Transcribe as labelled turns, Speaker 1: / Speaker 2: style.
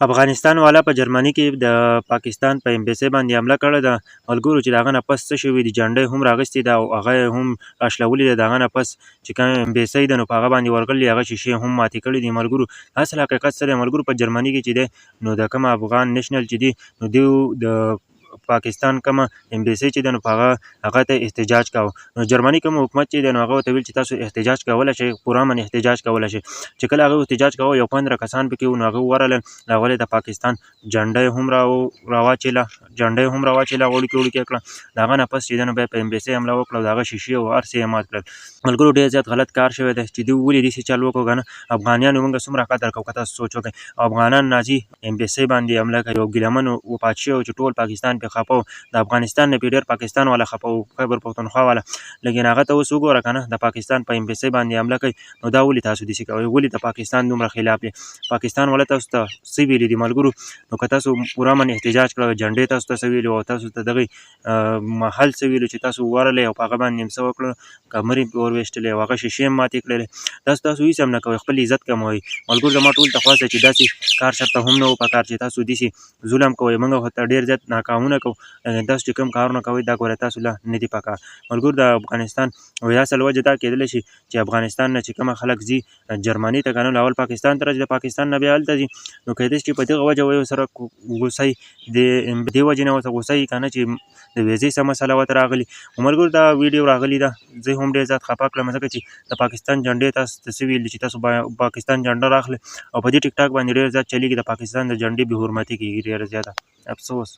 Speaker 1: افغانستان والا په جرمني کې د پاکستان په امبیسي باندې حمله کړې ده. ملګرو چې د هغه نه پس څه شوي دي، جنډۍ هم راغستې ده او هغه یې هم راشلولې ده. د هغه نه پس چې کوم امبیسي ده نو په هغه باندې ورغلي هغه شیشې هم ماتې کړي دي. ملګرو اصل حقیقت څه دی ملګرو؟ په جرمني کې چې دی نو د کوم افغان نیشنل چې دی نو دوی د پاکستان کومه امبیسي چې ده نو په هغه ته احتجاج کاوه. نو جرمني کوم حکومت چې دی نو هغه ورته ویل چې تاسو احتجاج کولی شئ، پوره امن احتجاج کولی شئ. چې کله هغه احتجاج کوه یو 15 کسان پکې وو نو هغه ورغلل، هغوی د پاکستان جنډۍ هم راواچوله، وړوکې وړوکې کړه. د هغه نه پس چې دی نو بیا په امبیسي حمله وکړه او د هغه شیشې او هر څه یې مات کړل. ملګرو ډېر زیات غلط کار شوی دی چې دوی ولې داسې چل وکړو که نه. افغانیانو موږ څومره قدر کوو که تاسو سوچ وکړئ. افغانان نازي امبیسي باندې حمله کوي او ګیلمن و پاتې شوی و چې ټول پاکستان پرې خفه و. د افغانستان نه پرې ډېر پاکستان والا خفه و، خیبر پښتونخوا والا. لیکن هغه ته اوس وګوره که نه د پاکستان په امبیسي باندې حمله کوي. نو دا ولې تاسو داسې کوئ؟ ولې د پاکستان دومره خلاف یې؟ پاکستان والا تاسو ته څه ویلي دي ملګرو؟ نو که تاسو پوره امن احتجاج کړی، جنډۍ تاسو ته څه ویلي او تاسو ته دغې محل څه ویلو چې تاسو ورغلئ او په هغه باندې څه وکړل، کمرې پرې ور ویشتلې او هغه شیشې هم ماتې کړلې. تاسو هېڅ هم نه کوئ، خپل عزت کموئ. ملګرو زما ټول ته خواست دی چې داسې کار چېرته هم نه و پکار چې تاسو داسې ظلم کوئ. موږ ورته ډېر زیات ناکامونه کوو، لیکن تاسو چې کوم کارونه کوئ دا ګوره تاسو له نه دي پکار. ملګرو د افغانستان اصل وجه دا کېدلی شي چې افغانستان نه چې کومه خلک ځي جرمني ته که نه اول پاکستان ته راځي، د پاکستان نه بیا هلته ځي. نو کیدای شي چې په دغه وجه یو سره غوسه یي، د دې وجې نه ورته غوسه یي که نه چې د ویزې څه مسله ورته راغلي. ملګرو دا ویډیو راغلي ده، زه هم ډېر زیات خفه کړم ځکه چې د پاکستان جنډۍ تاسو ته څه ویل دي چې تاسو پاکستان جنډه راخلئ او په دې ټیک ټاک باندې ډېر زیات چلیږي. د پاکستان د جنډۍ بې حرمتي کېږي ډېره زیاته. افسوس.